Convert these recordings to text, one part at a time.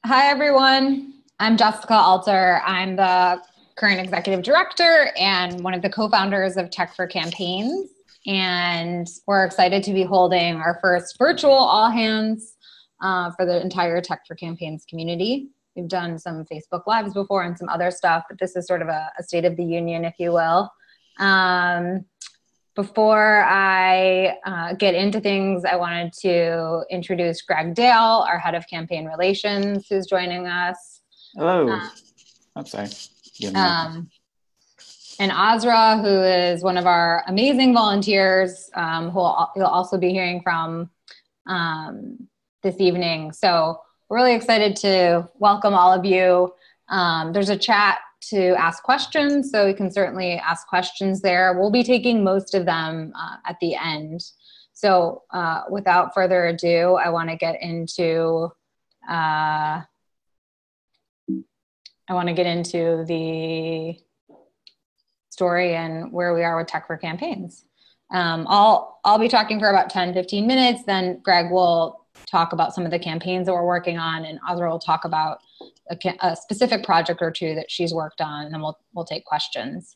Hi, everyone. I'm Jessica Alter. I'm the current executive director and one of the co-founders of Tech for Campaigns. And we're excited to be holding our first virtual all hands for the entire Tech for Campaigns community. We've done some Facebook Lives before and some other stuff, but this is sort of a state of the union, if you will. Before I get into things, I wanted to introduce Greg Dale, our head of campaign relations, who's joining us. Hello. I'm sorry. And Azra, who is one of our amazing volunteers, who you'll also be hearing from this evening. So we're really excited to welcome all of you. There's a chat to ask questions, so you can certainly ask questions there. We'll be taking most of them at the end. So without further ado, I want to get into the story and where we are with Tech for Campaigns. I'll be talking for about 10-15 minutes. Then Greg will talk about some of the campaigns that we're working on, and Azra will talk about a specific project or two that she's worked on, and then we'll take questions.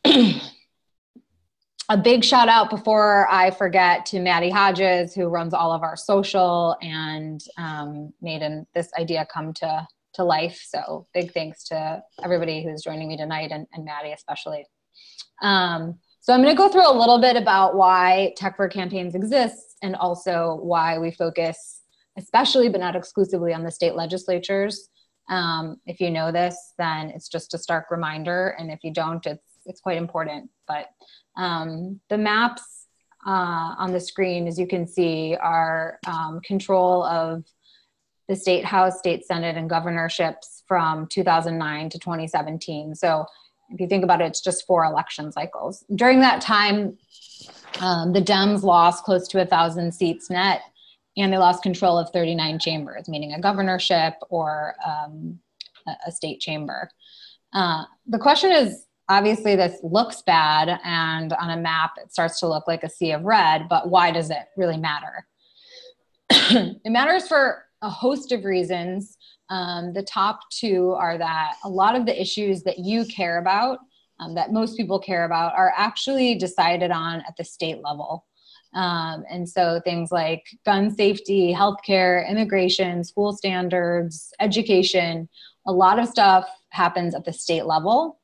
A big shout out before I forget to Maddie Hodges, who runs all of our social and made this idea come to life. So big thanks to everybody who's joining me tonight, and Maddie especially. So I'm going to go through a little bit about why Tech for Campaigns exists, and also why we focus especially but not exclusively on the state legislatures. If you know this, then it's just a stark reminder, and if you don't, it's quite important. But the maps on the screen, as you can see, are control of the State House, State Senate, and governorships from 2009 to 2017. So if you think about it, it's just 4 election cycles. During that time, the Dems lost close to 1,000 seats net, and they lost control of 39 chambers, meaning a governorship or a state chamber. The question is, obviously this looks bad, and on a map it starts to look like a sea of red, but why does it really matter? It matters for a host of reasons. The top 2 are that a lot of the issues that you care about, that most people care about, are actually decided on at the state level. And so things like gun safety, healthcare, immigration, school standards, education, a lot of stuff happens at the state level.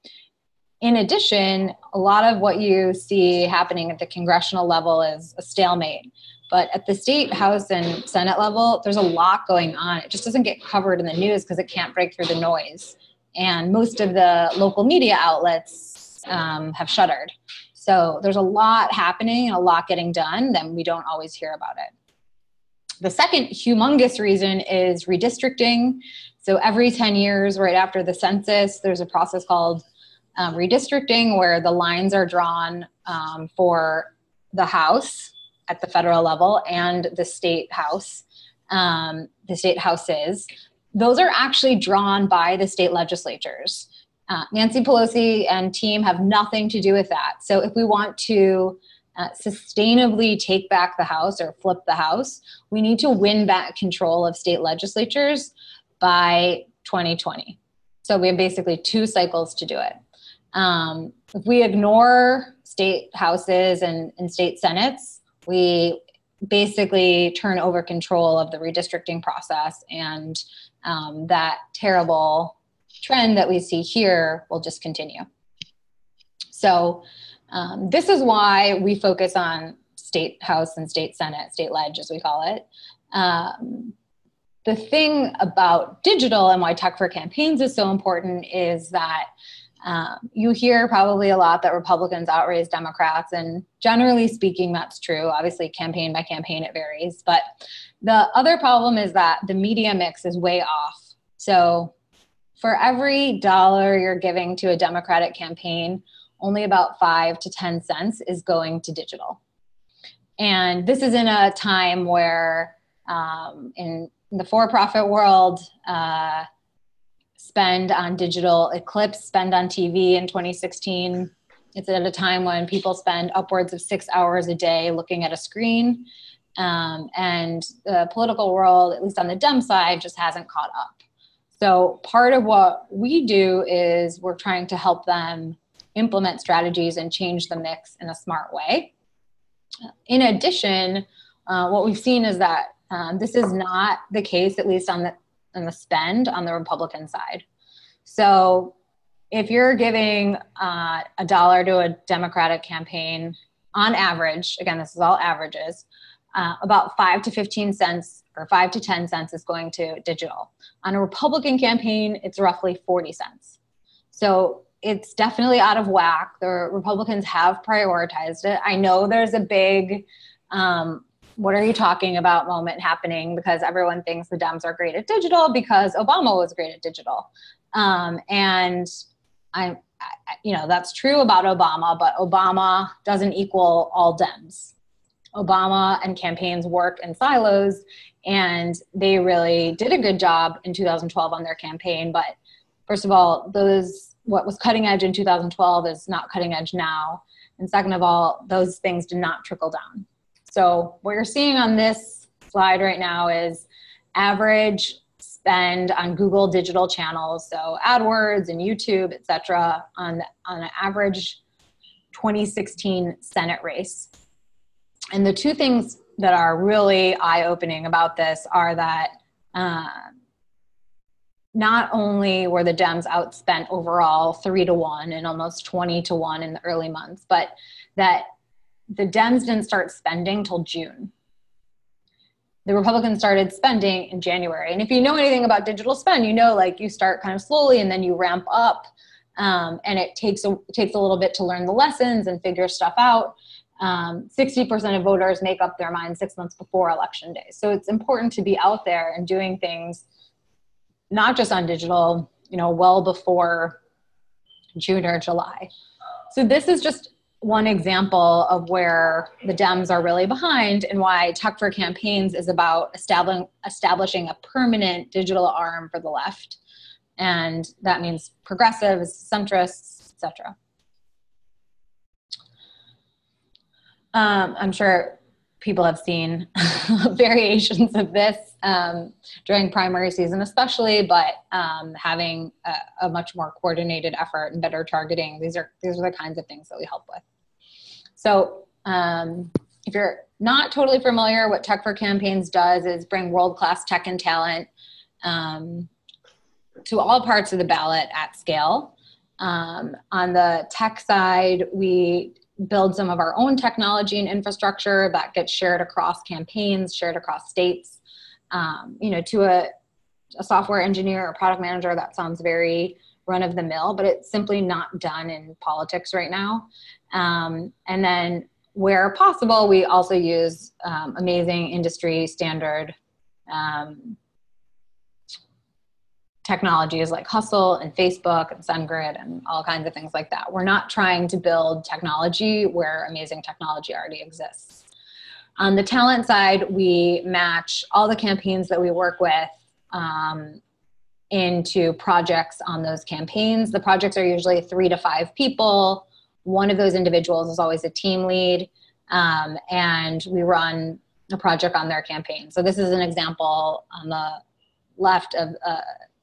In addition, a lot of what you see happening at the congressional level is a stalemate. But at the state house and Senate level, there's a lot going on. It just doesn't get covered in the news because it can't break through the noise. And most of the local media outlets have shuttered. So there's a lot happening and a lot getting done that we don't always hear about it. The second humongous reason is redistricting. So every 10 years, right after the census, there's a process called redistricting, where the lines are drawn for the House at the federal level and the state house, the state houses. Those are actually drawn by the state legislatures. Nancy Pelosi and team have nothing to do with that. So if we want to sustainably take back the House or flip the House, we need to win back control of state legislatures by 2020. So we have basically 2 cycles to do it. If we ignore state houses and state senates, we basically turn over control of the redistricting process, and that terrible trend that we see here will just continue. So this is why we focus on state house and state senate, state ledge as we call it. The thing about digital and why Tech for Campaigns is so important is that you hear probably a lot that Republicans outraise Democrats, and generally speaking, that's true. Obviously, campaign by campaign, it varies. But the other problem is that the media mix is way off. So for every dollar you're giving to a Democratic campaign, only about 5 to 10 cents is going to digital. And this is in a time where in the for-profit world, spend on digital eclipse spend on TV in 2016. It's at a time when people spend upwards of 6 hours a day looking at a screen. And the political world, at least on the Dem side, just hasn't caught up. So part of what we do is we're trying to help them implement strategies and change the mix in a smart way. In addition, what we've seen is that this is not the case, at least on the spend on the Republican side. So if you're giving $1 to a Democratic campaign, on average, again, this is all averages, about 5 to 15 cents or 5 to 10 cents is going to digital. On a Republican campaign, it's roughly 40 cents. So it's definitely out of whack. The Republicans have prioritized it. I know there's a big, what are you talking about moment happening because everyone thinks the Dems are great at digital because Obama was great at digital. And that's true about Obama, but Obama doesn't equal all Dems. Obama and campaigns work in silos, and they really did a good job in 2012 on their campaign. But first of all, what was cutting edge in 2012 is not cutting edge now. And second of all, those things did not trickle down. So what you're seeing on this slide right now is average spend on Google digital channels, so AdWords and YouTube, et cetera, on an average 2016 Senate race. And the two things that are really eye-opening about this are that not only were the Dems outspent overall 3-1 and almost 20-1 in the early months, but that the Dems didn't start spending till June. The Republicans started spending in January. And if you know anything about digital spend, you know, like you start kind of slowly and then you ramp up. And it takes a little bit to learn the lessons and figure stuff out. 60% of voters make up their mind 6 months before election day. So it's important to be out there and doing things, not just on digital, well before June or July. So this is just one example of where the Dems are really behind and why Tech for Campaigns is about establishing a permanent digital arm for the left. And that means progressives, centrists, etc. I'm sure people have seen variations of this during primary season especially, but having a much more coordinated effort and better targeting, these are the kinds of things that we help with. So if you're not totally familiar, what Tech for Campaigns does is bring world-class tech and talent to all parts of the ballot at scale. On the tech side, we build some of our own technology and infrastructure that gets shared across campaigns, shared across states. To a software engineer or product manager, that sounds very run of the mill, but it's simply not done in politics right now. And then where possible, we also use amazing industry standard technologies like Hustle and Facebook and SendGrid and all kinds of things like that. We're not trying to build technology where amazing technology already exists. On the talent side, we match all the campaigns that we work with into projects on those campaigns. The projects are usually 3 to 5 people. One of those individuals is always a team lead, and we run a project on their campaign. So this is an example on the left of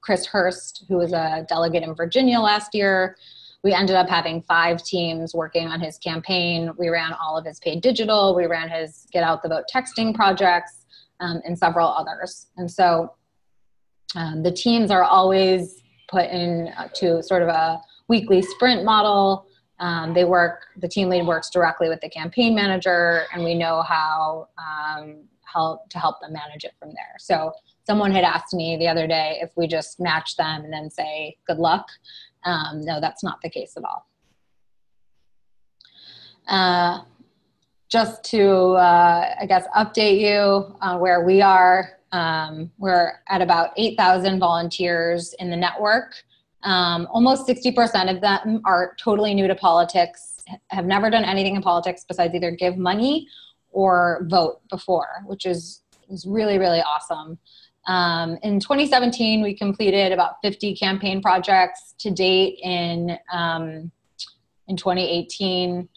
Chris Hurst, who was a delegate in Virginia last year. We ended up having 5 teams working on his campaign. We ran all of his paid digital. We ran his Get Out the Vote texting projects and several others. And so the teams are always put in to sort of a weekly sprint model. The team lead works directly with the campaign manager, and we know how to help them manage it from there. So someone had asked me the other day if we just match them and then say, good luck. No, that's not the case at all. Just to, update you on where we are. We're at about 8,000 volunteers in the network. Almost 60% of them are totally new to politics, have never done anything in politics besides either give money or vote before, which is really, really awesome. In 2017, we completed about 50 campaign projects. To date in 2018,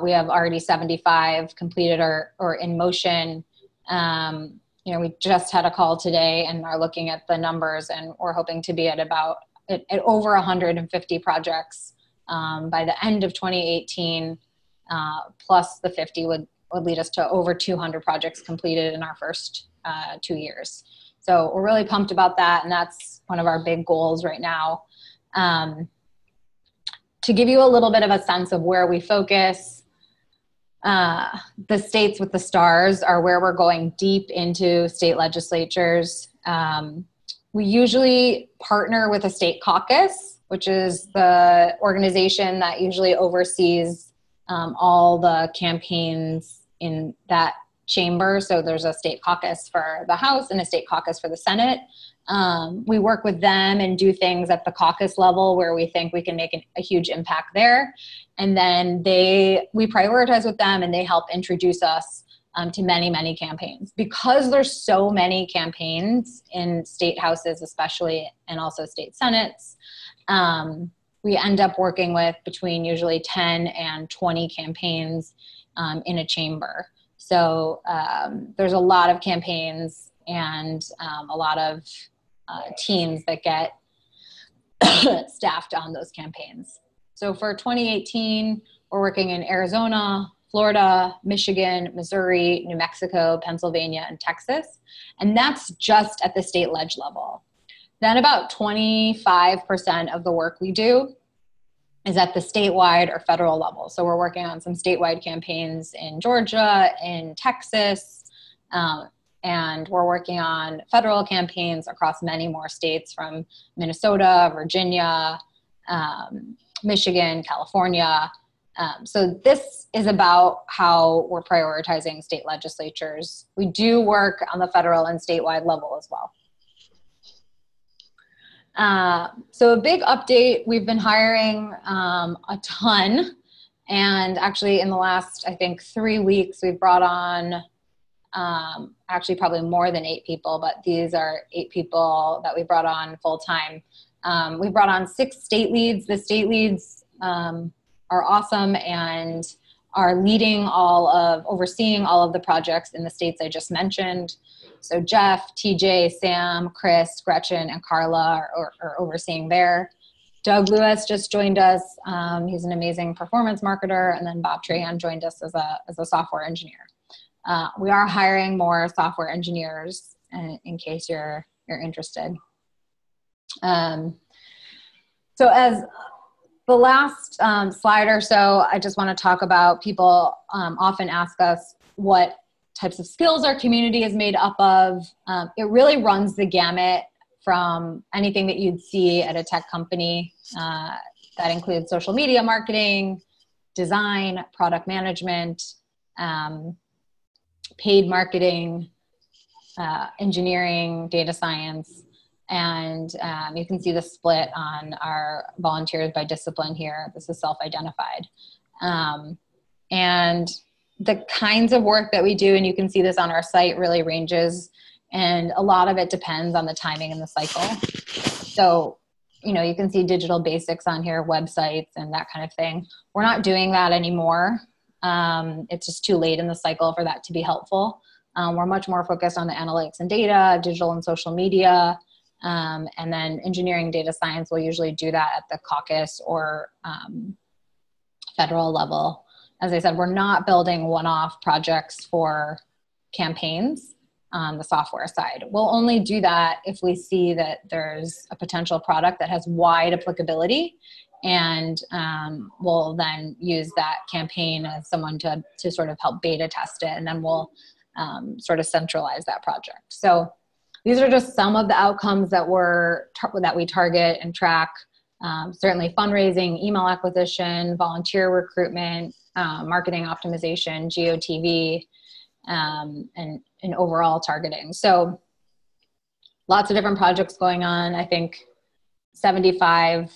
we have already 75 completed or in motion. We just had a call today and are looking at the numbers, and we're hoping to be at over 150 projects by the end of 2018, plus the 50 would lead us to over 200 projects completed in our first 2 years. So we're really pumped about that, and that's one of our big goals right now. To give you a little bit of a sense of where we focus, the states with the stars are where we're going deep into state legislatures. We usually partner with a state caucus, which is the organization that usually oversees all the campaigns in that chamber. So there's a state caucus for the House and a state caucus for the Senate. We work with them and do things at the caucus level where we think we can make a huge impact there. And then we prioritize with them, and they help introduce us to many, many campaigns. Because there's so many campaigns in state houses especially, and also state senates, we end up working with between usually 10 and 20 campaigns in a chamber. So there's a lot of campaigns and a lot of teams that get staffed on those campaigns. So for 2018, we're working in Arizona, Florida, Michigan, Missouri, New Mexico, Pennsylvania, and Texas. And that's just at the state ledge level. Then about 25% of the work we do is at the statewide or federal level. So we're working on some statewide campaigns in Georgia, in Texas, and we're working on federal campaigns across many more states, from Minnesota, Virginia, Michigan, California. So this is about how we're prioritizing state legislatures. We do work on the federal and statewide level as well. So a big update, we've been hiring a ton, and actually in the last, I think, 3 weeks, we've brought on actually probably more than 8 people, but these are 8 people that we brought on full time. We brought on 6 state leads. The state leads are awesome and are overseeing all of the projects in the states I just mentioned. So Jeff, TJ, Sam, Chris, Gretchen, and Carla are overseeing there. Doug Lewis just joined us. He's an amazing performance marketer. And then Bob Trahan joined us as a software engineer. We are hiring more software engineers in case you're interested. So as the last slide or so, I just want to talk about, people often ask us what types of skills our community is made up of. It really runs the gamut from anything that you'd see at a tech company. That includes social media marketing, design, product management, paid marketing, engineering, data science. And you can see the split on our volunteers by discipline here. This is self-identified. And the kinds of work that we do, and you can see this on our site, really ranges. And a lot of it depends on the timing and the cycle. So, you can see digital basics on here, websites and that kind of thing. We're not doing that anymore. It's just too late in the cycle for that to be helpful. We're much more focused on the analytics and data, digital and social media. And then engineering, data science, we'll usually do that at the caucus or federal level. As I said, we're not building one-off projects for campaigns on the software side. We'll only do that if we see that there's a potential product that has wide applicability, and we'll then use that campaign as someone to sort of help beta test it, and then we'll sort of centralize that project. So these are just some of the outcomes that we target and track. Certainly fundraising, email acquisition, volunteer recruitment, marketing optimization, GOTV, and overall targeting. So lots of different projects going on. I think 75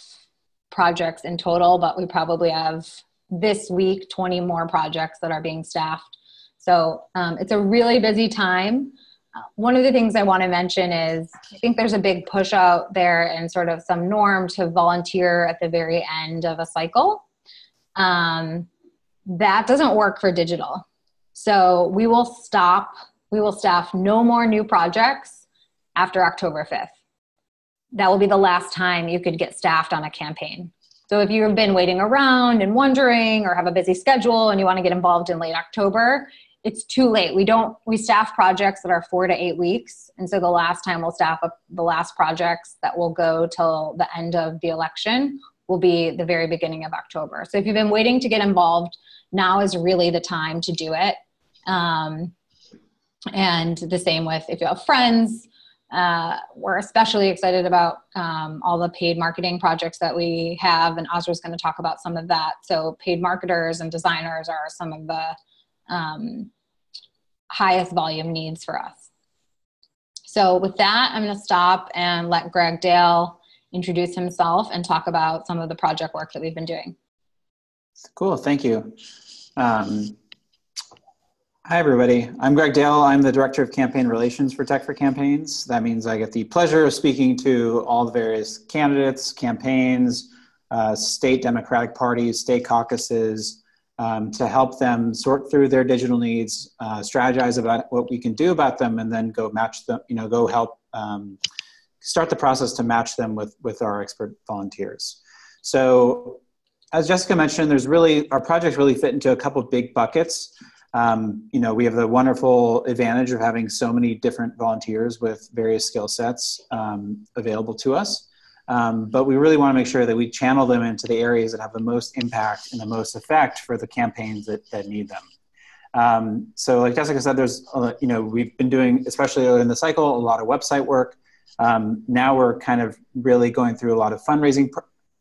projects in total, but we probably have this week 20 more projects that are being staffed. So it's a really busy time. One of the things I want to mention is I think there's a big push out there and sort of some norm to volunteer at the very end of a cycle. That doesn't work for digital. So we will stop we will staff no more new projects after October 5th. That will be the last time you could get staffed on a campaign. So if you've been waiting around and wondering or have a busy schedule and you want to get involved in late October, it's too late. We staff projects that are 4 to 8 weeks. And so the last time we'll staff up the last projects that will go till the end of the election will be the very beginning of October. So if you've been waiting to get involved, now is really the time to do it. And the same with if you have friends. We're especially excited about all the paid marketing projects that we have, and Azra's going to talk about some of that. So paid marketers and designers are some of the highest volume needs for us. So with that, I'm going to stop and let Greg Dale introduce himself and talk about some of the project work that we've been doing. Cool, thank you. Hi, everybody. I'm Greg Dale. I'm the Director of Campaign Relations for Tech for Campaigns. That means I get the pleasure of speaking to all the various candidates, campaigns, state Democratic parties, state caucuses, to help them sort through their digital needs, strategize about what we can do about them, and then go match them, go help start the process to match them with our expert volunteers. So as Jessica mentioned, our projects really fit into a couple of big buckets. We have the wonderful advantage of having so many different volunteers with various skill sets available to us. But we really want to make sure that we channel them into the areas that have the most impact and the most effect for the campaigns that need them. So like Jessica said, we've been doing, especially in the cycle, a lot of website work. Now we're kind of really going through a lot of fundraising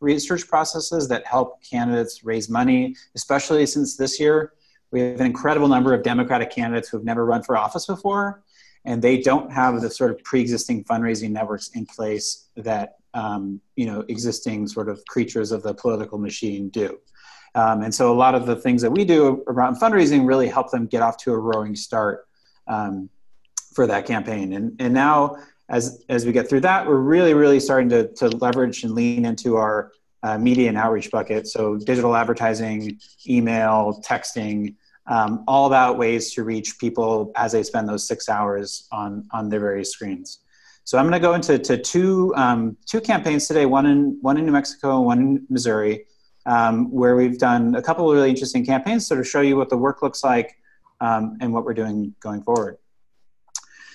research processes that help candidates raise money, especially since this year we have an incredible number of Democratic candidates who have never run for office before, and they don't have the sort of pre-existing fundraising networks in place that existing sort of creatures of the political machine do. And so a lot of the things that we do around fundraising really help them get off to a roaring start for that campaign. And now, as we get through that, we're really starting to leverage and lean into our media and outreach bucket. So digital advertising, email, texting, all about ways to reach people as they spend those 6 hours on their various screens. So I'm going to go into two campaigns today, one in New Mexico and one in Missouri, where we've done a couple of really interesting campaigns to sort of show you what the work looks like and what we're doing going forward.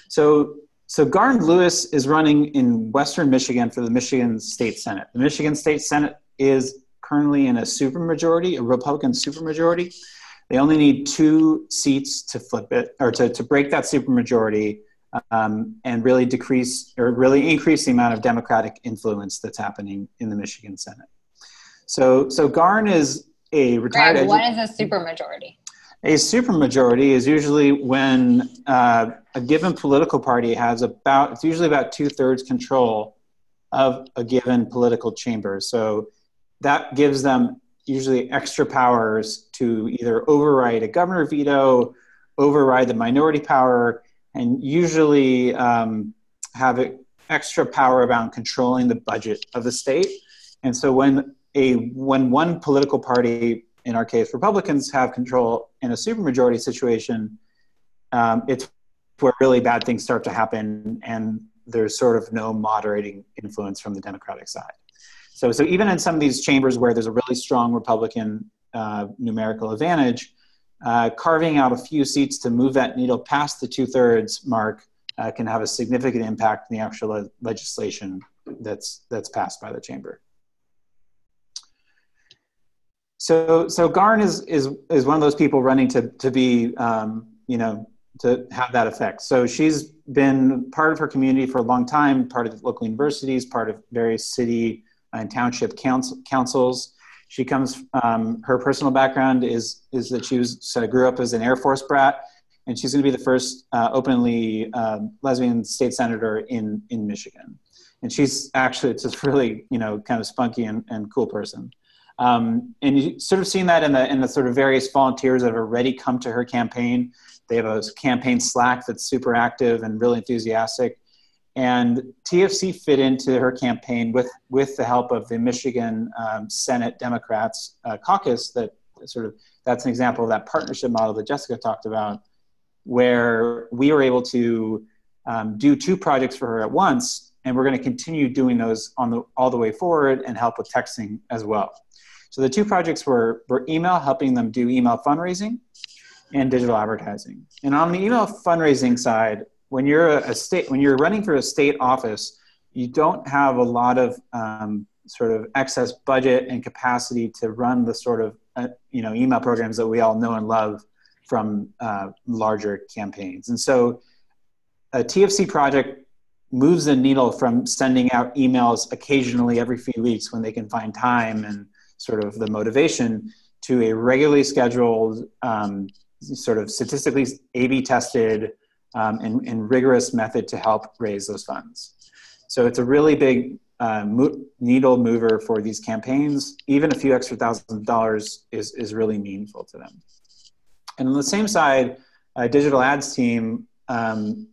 So Garn Lewis is running in Western Michigan for the Michigan State Senate. The Michigan State Senate is currently in a supermajority, a Republican supermajority. They only need 2 seats to flip it, or to break that supermajority and really increase the amount of Democratic influence that's happening in the Michigan Senate. So Garn is a retired. Greg, what is a supermajority? A supermajority is usually when a given political party has it's usually about 2/3 control of a given political chamber. So that gives them usually extra powers to either override a governor veto, override the minority power, and usually have extra power around controlling the budget of the state. And so when one political party, in our case, Republicans, have control in a supermajority situation, it's where really bad things start to happen, and there's sort of no moderating influence from the Democratic side. So even in some of these chambers where there's a really strong Republican numerical advantage, carving out a few seats to move that needle past the 2/3 mark can have a significant impact in the actual legislation that's passed by the chamber. So Garn is one of those people running to be, to have that effect. So she's been part of her community for a long time, part of local universities, part of various city and township councils. She comes, her personal background is that she grew up as an Air Force brat, and she's going to be the first openly lesbian state senator in Michigan. And she's actually, it's just really, kind of spunky and cool person. And you sort of seen that in the sort of various volunteers that have already come to her campaign. They have a campaign Slack that's super active and really enthusiastic. And TFC fit into her campaign with the help of the Michigan Senate Democrats caucus. That's an example of that partnership model that Jessica talked about. where we were able to do 2 projects for her at once, and we're going to continue doing those all the way forward and help with texting as well. So the 2 projects were email, helping them do email fundraising, and digital advertising. And on the email fundraising side, when you're running for a state office, you don't have a lot of sort of excess budget and capacity to run the sort of email programs that we all know and love from larger campaigns. And so a TFC project moves the needle from sending out emails occasionally every few weeks when they can find time and sort of the motivation, to a regularly scheduled, sort of statistically A/B tested and rigorous method to help raise those funds. So it's a really big needle mover for these campaigns. Even a few extra $1,000s is really meaningful to them. And on the same side, a digital ads team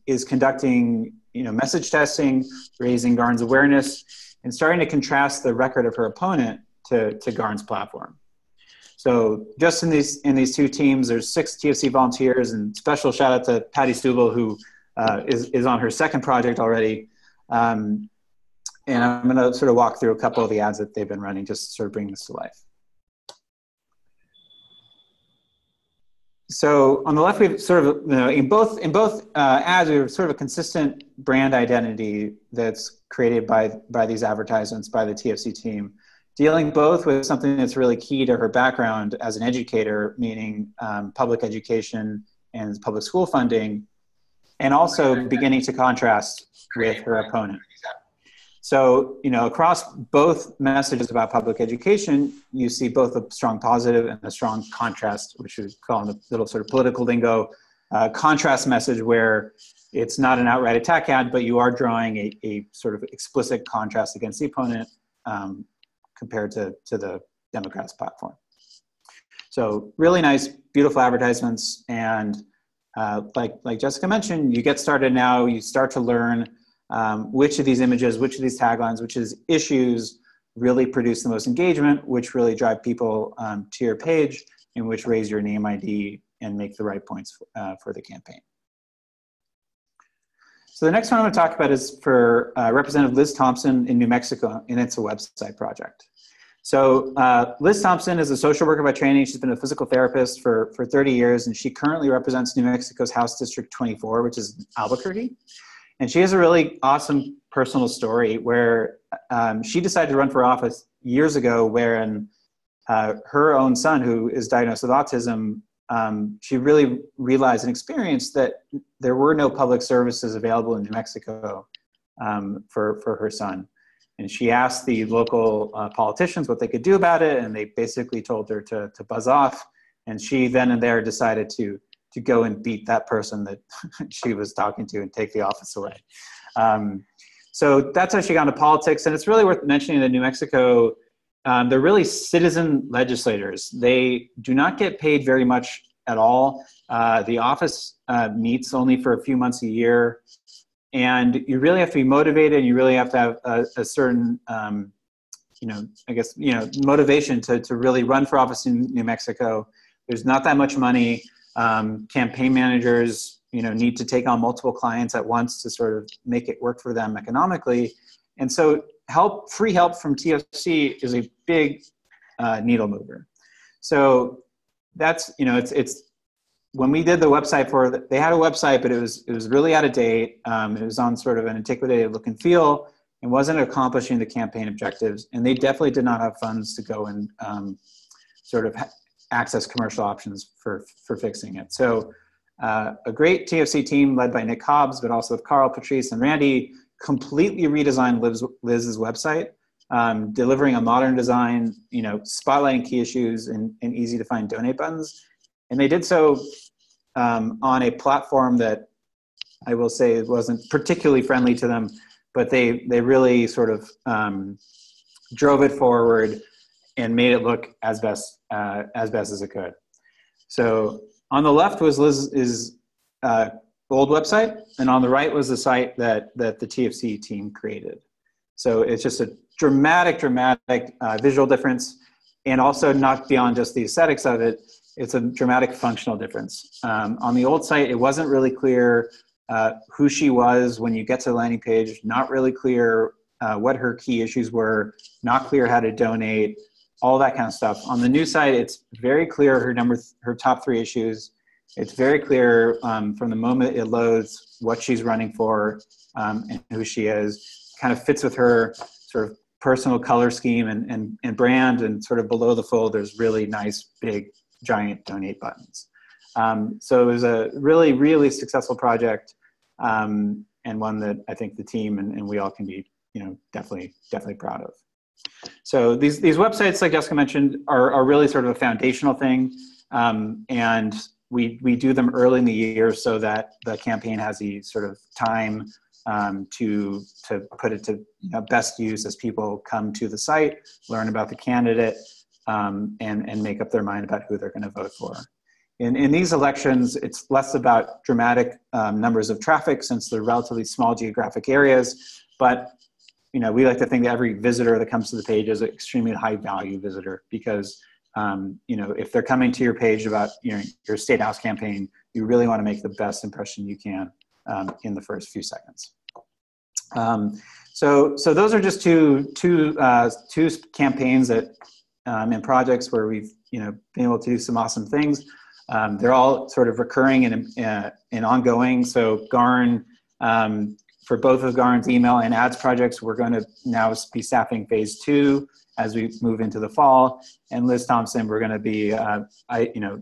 is conducting message testing, raising Garn's awareness, and starting to contrast the record of her opponent to Garn's platform. So just in these 2 teams, there's 6 TFC volunteers, and special shout out to Patty Stubel, who is on her 2nd project already. And I'm going to sort of walk through a couple of the ads that they've been running, just to sort of bring this to life. So on the left, we've sort of, in both ads, we have sort of a consistent brand identity that's created by these advertisements, by the TFC team, dealing both with something that's really key to her background as an educator, meaning public education and public school funding, and also beginning to contrast with her opponent. So, across both messages about public education, you see both a strong positive and a strong contrast, which we call in the little sort of political lingo, contrast message, where it's not an outright attack ad, but you are drawing a sort of explicit contrast against the opponent compared to the Democrats' platform. So really nice, beautiful advertisements. And like Jessica mentioned, you get started now, you start to learn which of these images, which of these taglines, which of these issues really produce the most engagement, which really drive people to your page, and which raise your name ID and make the right points for the campaign. So the next one I'm going to talk about is for Representative Liz Thompson in New Mexico, and it's a website project. So Liz Thompson is a social worker by training. She's been a physical therapist for 30 years, and she currently represents New Mexico's House District 24, which is Albuquerque. And she has a really awesome personal story where she decided to run for office years ago, wherein her own son, who is diagnosed with autism, she really realized and experienced that there were no public services available in New Mexico for her son. And she asked the local politicians what they could do about it, and they basically told her to buzz off. And she then and there decided to go and beat that person that she was talking to and take the office away. So that's how she got into politics. And it's really worth mentioning that New Mexico, they're really citizen legislators. They do not get paid very much at all. The office meets only for a few months a year. And you really have to be motivated, and you really have to have a certain, motivation to really run for office in New Mexico. There's not that much money. Campaign managers, need to take on multiple clients at once to sort of make it work for them economically. And so free help from TFC is a big needle mover. So that's, it's when we did the website they had a website, but it was really out of date. It was on sort of an antiquated look and feel and wasn't accomplishing the campaign objectives. And they definitely did not have funds to go and sort of access commercial options for fixing it. So a great TFC team led by Nick Hobbs, but also with Carl, Patrice, and Randy, completely redesigned Liz's website, delivering a modern design, spotlighting key issues and easy to find donate buttons. And they did so on a platform that I will say wasn't particularly friendly to them, but they really sort of drove it forward and made it look as best as it could. So on the left was Liz's old website, and on the right was the site that the TFC team created. So it's just a dramatic visual difference, and also not beyond just the aesthetics of it. it's a dramatic functional difference. On the old site, it wasn't really clear who she was when you get to the landing page, not really clear what her key issues were, not clear how to donate, all that kind of stuff. On the new site, it's very clear her top 3 issues. It's very clear from the moment it loads what she's running for and who she is. Kind of fits with her sort of personal color scheme and brand, and sort of below the fold, there's really nice, big, giant donate buttons. So it was a really, really successful project, and one that I think the team and we all can be, definitely proud of. So these websites, like Jessica mentioned, are really sort of a foundational thing, and we do them early in the year so that the campaign has the sort of time to put it to best use as people come to the site, learn about the candidate, and make up their mind about who they're going to vote for. In these elections, it's less about dramatic numbers of traffic, since they're relatively small geographic areas, but we like to think that every visitor that comes to the page is an extremely high value visitor, because if they're coming to your page about your state house campaign, you really want to make the best impression you can in the first few seconds. So those are just two campaigns that and projects where we've been able to do some awesome things. They're all sort of recurring and ongoing. So Garn, for both of Garn's email and ads projects, we're going to now be staffing phase 2 as we move into the fall. And Liz Thompson, we're going to be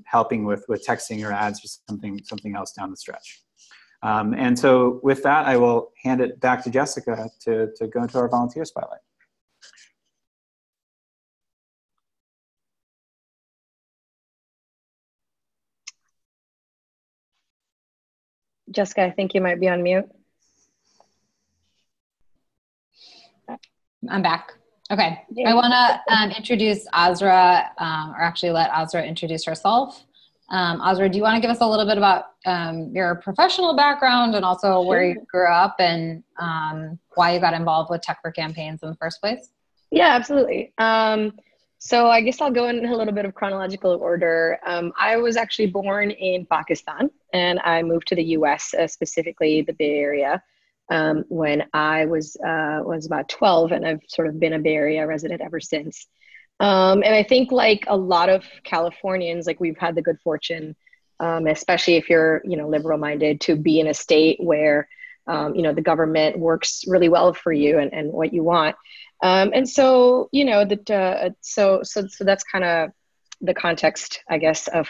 helping with texting or ads or something else down the stretch. And so with that, I will hand it back to Jessica to go into our volunteer spotlight. Jessica, I think you might be on mute. I'm back. Okay. Yay. I want to introduce Azra, or actually let Azra introduce herself. Azra, do you want to give us a little bit about your professional background and also where you grew up and why you got involved with Tech for Campaigns in the first place? Yeah, absolutely. So I guess I'll go in a little bit of chronological order. I was actually born in Pakistan, and I moved to the US, specifically the Bay Area, when I was about 12, and I've sort of been a Bay Area resident ever since. And I think, like a lot of Californians, like we've had the good fortune, especially if you're liberal minded, to be in a state where the government works really well for you and what you want. And so so that's kind of the context, I guess, of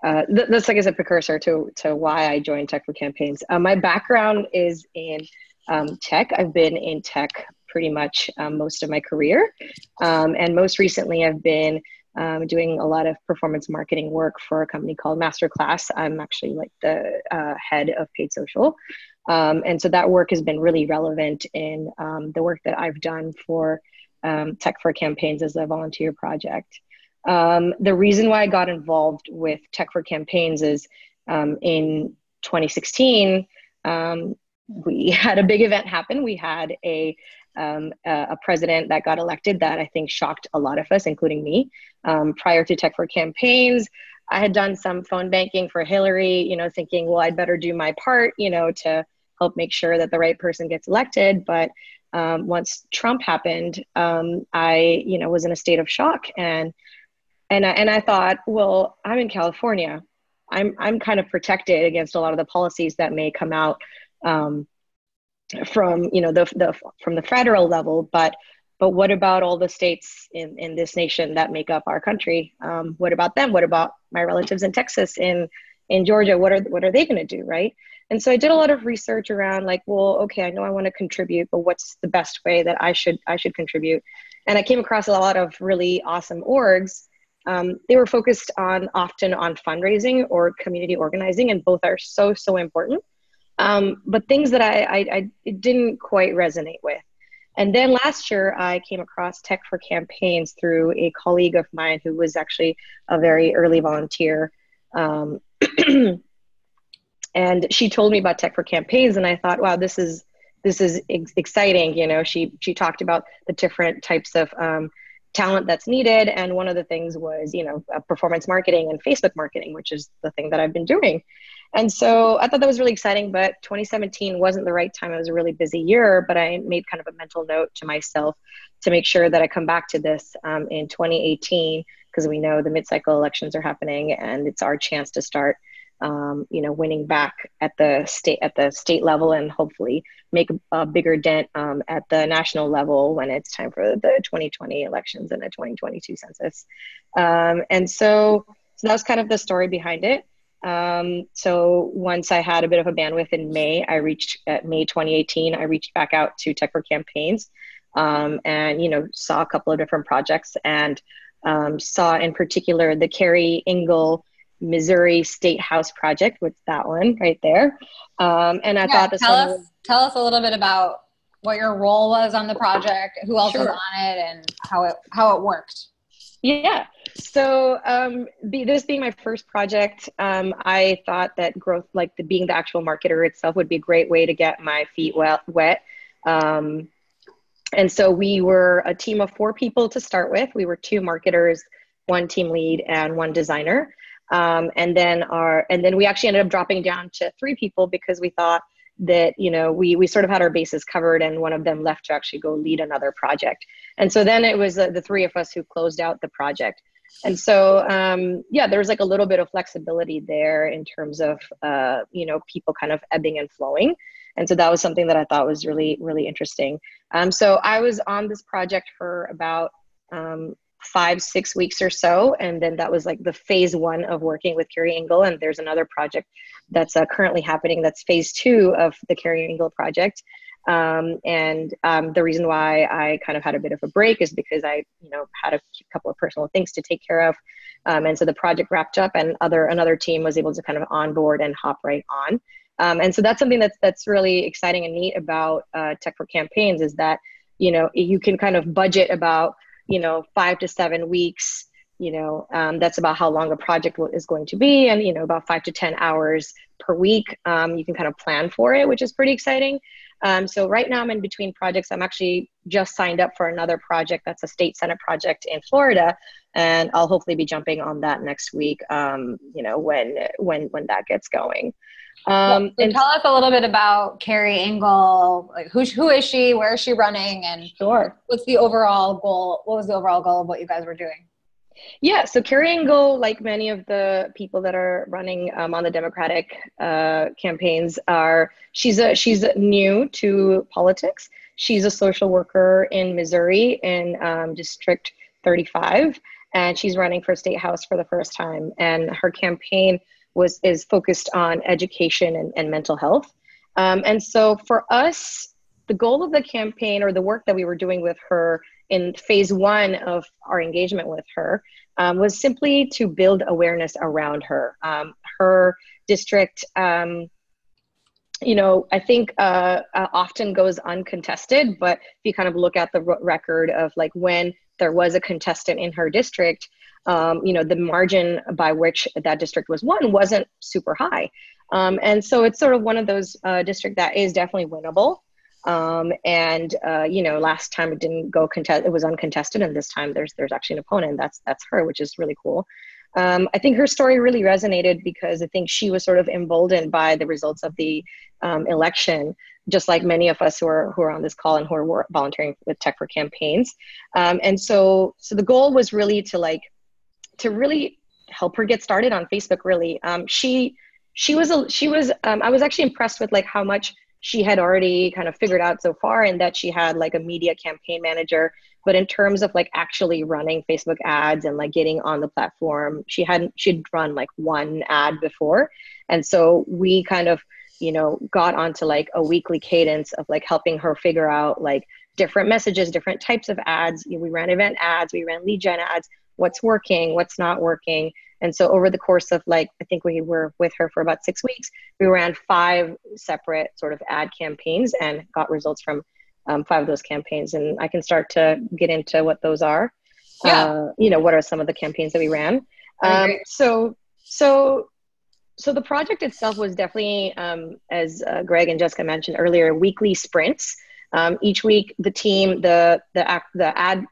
that's like as a precursor to why I joined Tech for Campaigns. My background is in tech. I've been in tech pretty much most of my career. And most recently, I've been doing a lot of performance marketing work for a company called Masterclass. I'm actually like the head of paid social. And so that work has been really relevant in the work that I've done for Tech for Campaigns as a volunteer project. The reason why I got involved with Tech for Campaigns is in 2016, we had a big event happen. We had a president that got elected that I think shocked a lot of us, including me. Prior to Tech for Campaigns, I had done some phone banking for Hillary, thinking, well, I'd better do my part, to help make sure that the right person gets elected. But once Trump happened, I, was in a state of shock. And I thought, well, I'm in California. I'm kind of protected against a lot of the policies that may come out from from the federal level, but what about all the states in this nation that make up our country? What about them? What about my relatives in Texas, in Georgia? What are they going to do, right? And so I did a lot of research around, like, well, okay, I know I want to contribute, but what's the best way that I should contribute? And I came across a lot of really awesome orgs. They were focused often on fundraising or community organizing, and both are so important. But things that I didn't quite resonate with. And then last year, I came across Tech for Campaigns through a colleague of mine who was actually a very early volunteer. And she told me about Tech for Campaigns, and I thought, wow, this is exciting. She talked about the different types of talent that's needed. And one of the things was, you know, performance marketing and Facebook marketing, which is the thing that I've been doing. And so I thought that was really exciting, but 2017 wasn't the right time. It was a really busy year, but I made kind of a mental note to myself to make sure that I come back to this in 2018, because we know the mid-cycle elections are happening and it's our chance to start you know, winning back at the state level, and hopefully make a bigger dent at the national level when it's time for the 2020 elections and the 2022 census. And so that was kind of the story behind it. So once I had a bit of a bandwidth in May, May 2018, I reached back out to Tech for Campaigns, and, you know, saw a couple of different projects, and saw in particular the Carrie Engel Missouri State House project, with that one right there. And I thought tell us a little bit about what your role was on the project, who else was on it, and how it worked. Yeah. So this being my first project, I thought that growth, like being the actual marketer itself, would be a great way to get my feet wet. And so we were a team of 4 people to start with. We were 2 marketers, 1 team lead, and 1 designer. And then we actually ended up dropping down to 3 people, because we thought that, you know, we sort of had our bases covered, and one of them left to actually go lead another project. And so then it was the 3 of us who closed out the project. And so, yeah, there was like a little bit of flexibility there in terms of, you know, people kind of ebbing and flowing. And so that was something that I thought was really, really interesting. So I was on this project for about 5-6 weeks or so. And then that was like the phase 1 of working with Carrie Engel. And there's another project that's currently happening. That's phase 2 of the Carrie Engel project. The reason why I kind of had a bit of a break is because I, you know, had a couple of personal things to take care of. And so the project wrapped up, and another team was able to kind of onboard and hop right on. And so that's something that's really exciting and neat about Tech for Campaigns, is that, you know, you can kind of budget about, you know, 5 to 7 weeks, you know, that's about how long a project is going to be. And, you know, about 5 to 10 hours per week, you can kind of plan for it, which is pretty exciting. So right now I'm in between projects. I'm actually just signed up for another project that's a state senate project in Florida, and I'll hopefully be jumping on that next week, you know, when that gets going. So tell us a little bit about Carrie Engel. Like, who is she? Where is she running? And what's the overall goal? What was the overall goal of what you guys were doing? Yeah, so Carrie Engel, like many of the people that are running on the Democratic campaigns, she's new to politics. She's a social worker in Missouri in District 35, and she's running for state house for the first time. And her campaign is focused on education and mental health. And so for us, the goal of the campaign, or the work that we were doing with her in phase 1 of our engagement with her, was simply to build awareness around her. Her district, you know, I think often goes uncontested, but if you kind of look at the record of like when there was a contestant in her district, you know, the margin by which that district was won wasn't super high. And so it's sort of one of those districts that is definitely winnable. You know, last time it didn't go contest, it was uncontested, and this time there's actually an opponent. That's her, which is really cool. I think her story really resonated because I think she was sort of emboldened by the results of the election, just like many of us who are on this call and who are volunteering with Tech for Campaigns. And so the goal was really to really help her get started on Facebook. Really, I was actually impressed with like how much she had already kind of figured out so far, and that she had like a media campaign manager. But in terms of like actually running Facebook ads and like getting on the platform, she'd run like 1 ad before. And so we kind of, you know, got onto like a weekly cadence of like helping her figure out like different messages, different types of ads. We ran event ads, we ran lead gen ads, what's working, what's not working. And so over the course of like, I think we were with her for about 6 weeks, we ran 5 separate sort of ad campaigns and got results from 5 of those campaigns. And I can start to get into what those are. Yeah. You know, what are some of the campaigns that we ran? So the project itself was definitely, as Greg and Jessica mentioned earlier, weekly sprints. Each week, the team, the ad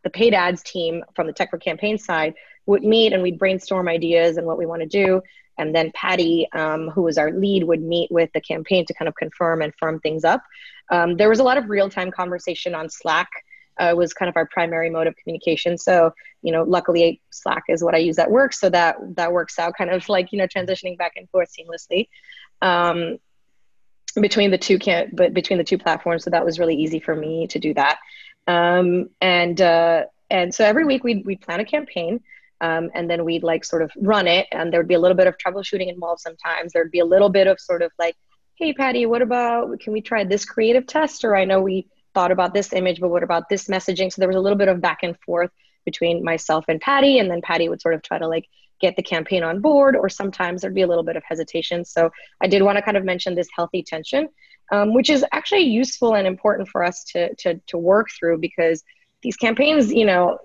the paid ads team from the Tech for Campaign side would meet, and we'd brainstorm ideas and what we want to do. And then Patty, who was our lead, would meet with the campaign to kind of confirm and firm things up. There was a lot of real-time conversation on Slack. Was kind of our primary mode of communication. So, you know, luckily Slack is what I use at work. So that works out kind of like, you know, transitioning back and forth seamlessly between the two platforms. So that was really easy for me to do that. And so every week we'd plan a campaign. And then we'd like sort of run it, and there'd be a little bit of troubleshooting involved sometimes. There'd be a little bit of sort of like, hey, Patty, what about, can we try this creative test? Or I know we thought about this image, but what about this messaging? So there was a little bit of back and forth between myself and Patty, and then Patty would sort of try to like get the campaign on board, or sometimes there'd be a little bit of hesitation. So I did want to kind of mention this healthy tension, which is actually useful and important for us to work through, because these campaigns, you know,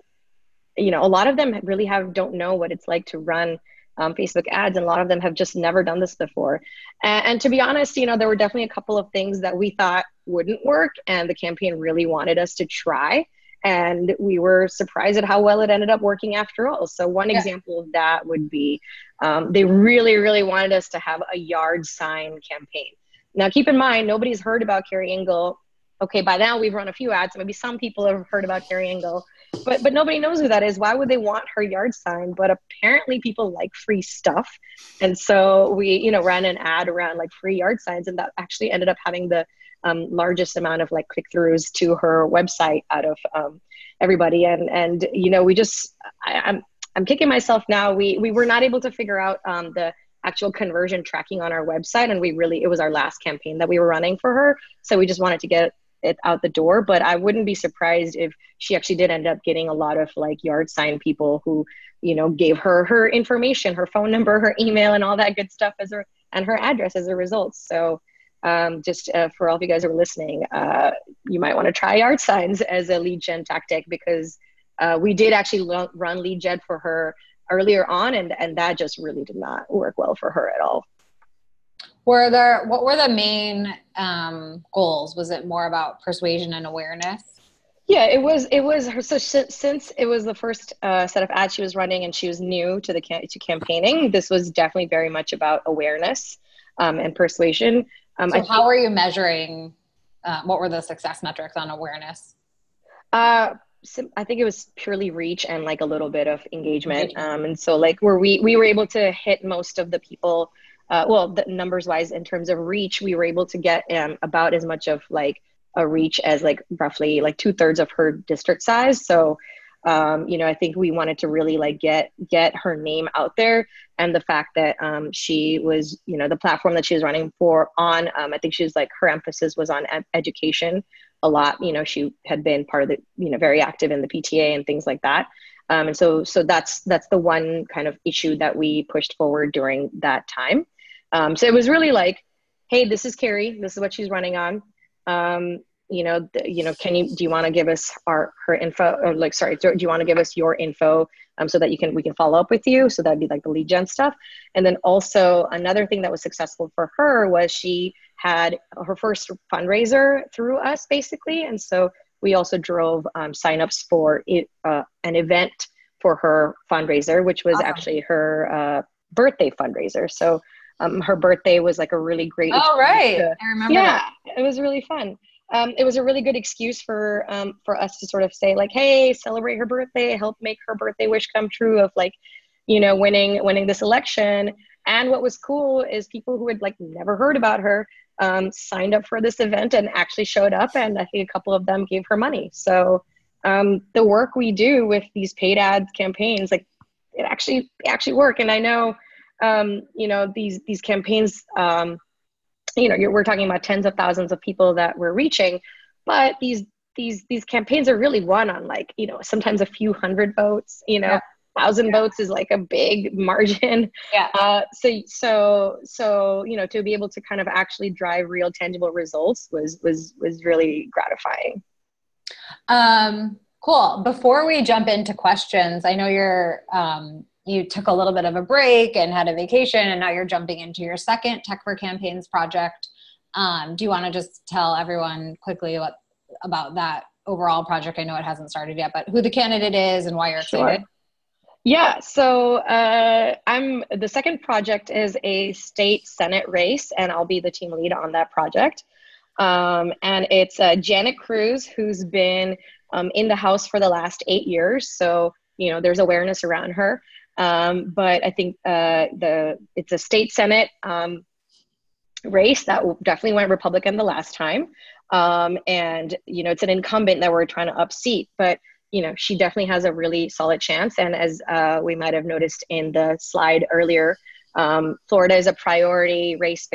a lot of them really don't know what it's like to run Facebook ads, and a lot of them have just never done this before. And to be honest, you know, there were definitely a couple of things that we thought wouldn't work, and the campaign really wanted us to try. And we were surprised at how well it ended up working after all. So one example of that would be, they really, really wanted us to have a yard sign campaign. Now, keep in mind, nobody's heard about Carrie Engel. Okay, by now we've run a few ads. Maybe some people have heard about Carrie Engel, but nobody knows who that is. Why would they want her yard sign? But apparently people like free stuff. And so we, you know, ran an ad around like free yard signs, and that actually ended up having the largest amount of like click-throughs to her website out of everybody. And you know, I'm kicking myself now. We were not able to figure out the actual conversion tracking on our website, and it was our last campaign that we were running for her. So we just wanted to get it out the door, but I wouldn't be surprised if she actually did end up getting a lot of like yard sign people who, you know, gave her information, her phone number, her email, and all that good stuff and her address as a result. So just for all of you guys who are listening, you might want to try yard signs as a lead gen tactic, because we did actually run lead gen for her earlier on, and that just really did not work well for her at all. What were the main goals? Was it more about persuasion and awareness? Yeah, it was her. So since it was the first set of ads she was running, and she was new to to campaigning, this was definitely very much about awareness and persuasion. So how were you measuring? What were the success metrics on awareness? I think it was purely reach and like a little bit of engagement. And so like we were able to hit most of the people. The numbers wise, in terms of reach, we were able to get about as much of like a reach as like roughly like 2/3 of her district size. So, you know, I think we wanted to really like get her name out there, and the fact that she was, you know, the platform that she was running on, I think she was like, her emphasis was on education a lot. You know, she had been part of the, you know, very active in the PTA and things like that. And so that's the one kind of issue that we pushed forward during that time. So it was really like, hey, this is Carrie. This is what she's running on. Do you want to give us her info, or like, sorry, do you want to give us your info so that we can follow up with you? So that'd be like the lead gen stuff. And then also another thing that was successful for her was she had her first fundraiser through us, basically. And so we also drove signups for an event for her fundraiser, which was actually her birthday fundraiser. So her birthday was like a really great experience. Oh, right. I remember that. It was really fun. It was a really good excuse for us to sort of say like, hey, celebrate her birthday, help make her birthday wish come true of like, you know, winning this election. And what was cool is people who had like never heard about her signed up for this event and actually showed up. And I think a couple of them gave her money. So the work we do with these paid ads campaigns, like it actually work. And I know, you know, these campaigns, you know, we're talking about tens of thousands of people that we're reaching, but these campaigns are really won on like, you know, sometimes a few hundred votes, you know, 1,000 votes is like a big margin. Yeah. So, you know, to be able to kind of actually drive real tangible results was really gratifying. Cool. Before we jump into questions, I know you took a little bit of a break and had a vacation, and now you're jumping into your second Tech for Campaigns project. Do you want to just tell everyone quickly about that overall project? I know it hasn't started yet, but who the candidate is and why you're excited. Sure. Yeah, so the second project is a state Senate race, and I'll be the team lead on that project. And it's Janet Cruz, who's been in the House for the last 8 years. So, there's awareness around her. But I think it's a state Senate race that definitely went Republican the last time. And, it's an incumbent that we're trying to upseat. But she definitely has a really solid chance. And as we might have noticed in the slide earlier, Florida is a priority race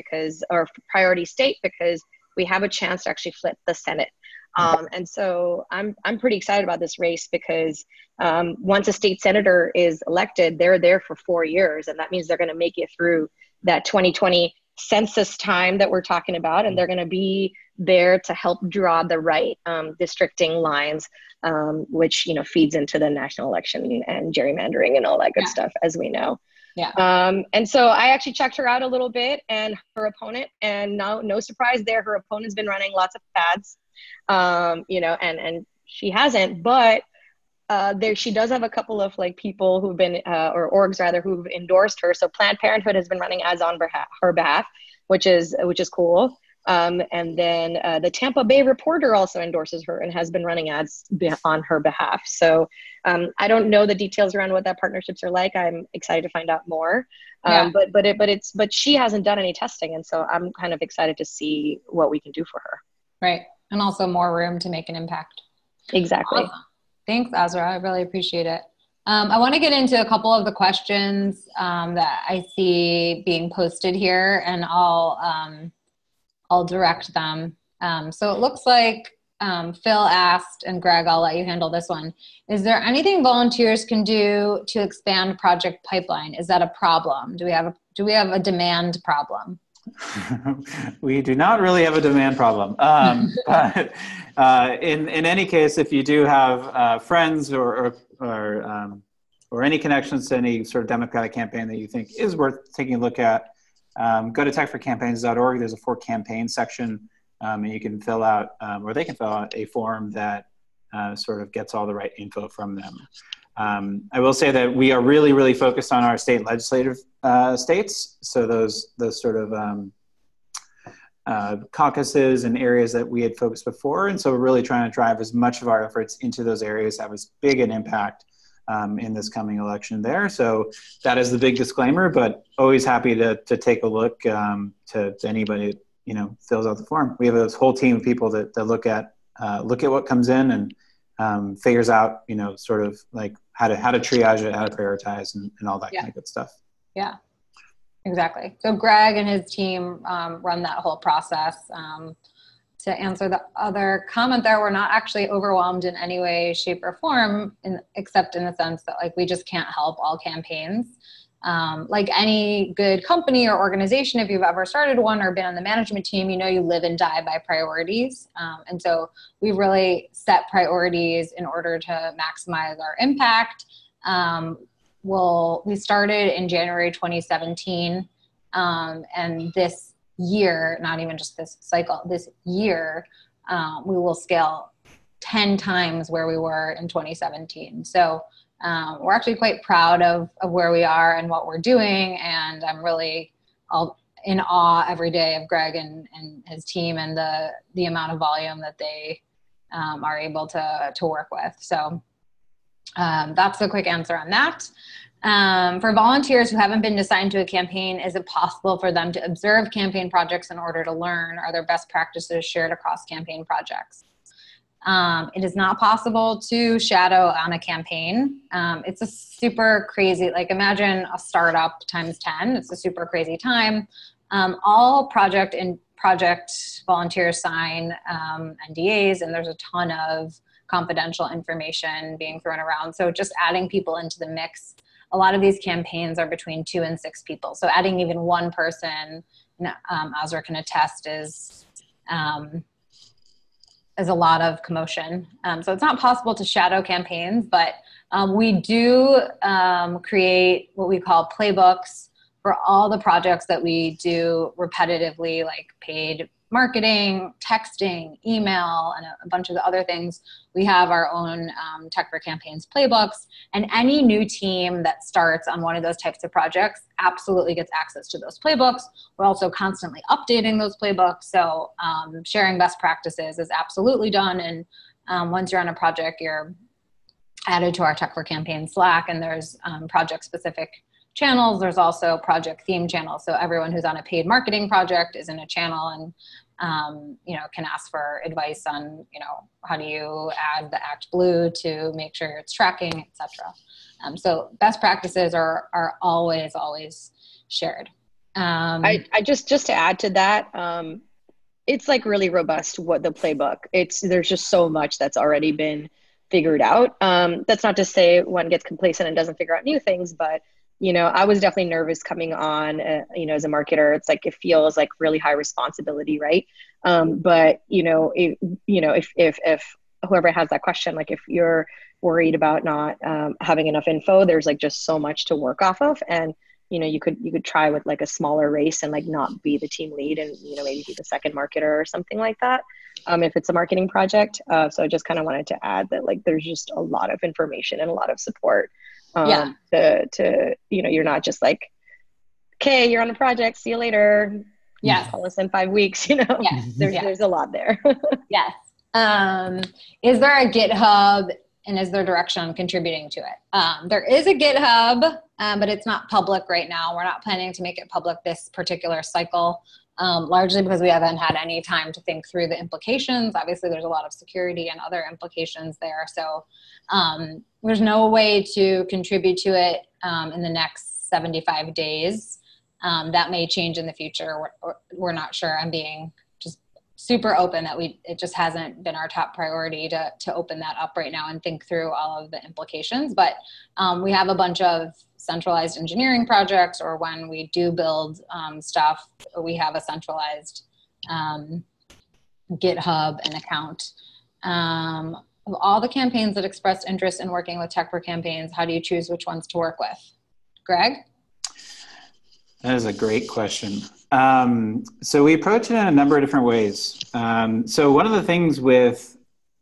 or priority state because we have a chance to actually flip the Senate. And so I'm pretty excited about this race because once a state senator is elected, they're there for 4 years. And that means they're going to make it through that 2020 census time that we're talking about. And they're going to be there to help draw the right districting lines, which, feeds into the national election and gerrymandering and all that good stuff, as we know. Yeah. And so I actually checked her out a little bit and her opponent, and no surprise there, her opponent's been running lots of ads, and she hasn't, but she does have a couple of people who've been, or orgs rather, who've endorsed her. So Planned Parenthood has been running ads on her behalf, which is cool. And then the Tampa Bay Reporter also endorses her and has been running ads on her behalf. So I don't know the details around what that partnerships are like. I'm excited to find out more. But she hasn't done any testing, and so I'm kind of excited to see what we can do for her. Right, and also more room to make an impact. Exactly. Awesome. Thanks, Azra. I really appreciate it. I want to get into a couple of the questions that I see being posted here, and I'll direct them. So it looks like Phil asked, and Greg, I'll let you handle this one. Is there anything volunteers can do to expand project pipeline? Is that a problem? Do we have a demand problem? We do not really have a demand problem. But in any case, if you do have friends or any connections to any sort of Democratic campaign that you think is worth taking a look at, go to techforcampaigns.org. There's a for campaign section, and you can fill out, or they can fill out a form that sort of gets all the right info from them. I will say that we are really, really focused on our state legislative states. So those sort of caucuses and areas that we had focused before. And so we're really trying to drive as much of our efforts into those areas, have as big an impact in this coming election there. So that is the big disclaimer, but always happy to take a look to anybody that, fills out the form. We have this whole team of people that look at what comes in and figures out, sort of like how to triage it, how to prioritize and all that kind of good stuff. Yeah, exactly. So Greg and his team run that whole process. To answer the other comment there, we're not actually overwhelmed in any way, shape, or form, except in the sense that we just can't help all campaigns. Like any good company or organization, if you've ever started one or been on the management team, you live and die by priorities. And so we really set priorities in order to maximize our impact. We started in January 2017, and this year, not even just this cycle, this year, we will scale 10 times where we were in 2017. So we're actually quite proud of where we are and what we're doing. And I'm really in awe every day of Greg and his team and the amount of volume that they are able to work with. So that's a quick answer on that. For volunteers who haven't been assigned to a campaign, is it possible for them to observe campaign projects in order to learn? Are there best practices shared across campaign projects? It is not possible to shadow on a campaign. It's a super crazy, imagine a startup times 10. It's a super crazy time. All project volunteers sign NDAs, and there's a ton of confidential information being thrown around. So just adding people into the mix. A lot of these campaigns are between 2 and 6 people. So adding even one person, Azra can attest, is a lot of commotion. So it's not possible to shadow campaigns, but we do create what we call playbooks for all the projects that we do repetitively, like paid marketing, texting, email, and a bunch of the other things. We have our own Tech for Campaigns playbooks, and any new team that starts on one of those types of projects absolutely gets access to those playbooks. We're also constantly updating those playbooks, so sharing best practices is absolutely done. And once you're on a project, you're added to our Tech for Campaigns Slack, and there's project-specific channels. There's also project theme channels. So everyone who's on a paid marketing project is in a channel and, can ask for advice on, how do you add the Act Blue to make sure it's tracking, et cetera. So best practices are always shared. I just to add to that, it's like really robust, what the playbook, there's just so much that's already been figured out. That's not to say one gets complacent and doesn't figure out new things, but I was definitely nervous coming on, as a marketer. It's like, it feels like really high responsibility, right? But if whoever has that question, like if you're worried about not having enough info, there's like just so much to work off of. And, you could try with like a smaller race and like not be the team lead and, maybe be the second marketer or something like that. If it's a marketing project. So I just kind of wanted to add that like, there's just a lot of information and a lot of support. You're not just like, okay, you're on a project, see you later. Yes. Call us in 5 weeks, Yes. There's a lot there. Yes. Is there a GitHub, and is there direction on contributing to it? There is a GitHub, but it's not public right now. We're not planning to make it public this particular cycle, largely because we haven't had any time to think through the implications. Obviously, there's a lot of security and other implications there. So there's no way to contribute to it in the next 75 days. That may change in the future. We're not sure. I'm being just super open that it just hasn't been our top priority to open that up right now and think through all of the implications. But we have a bunch of centralized engineering projects, or when we do build stuff, we have a centralized GitHub and account. Of all the campaigns that expressed interest in working with Tech for Campaigns, how do you choose which ones to work with? Greg? That is a great question. So we approach it in a number of different ways. So one of the things with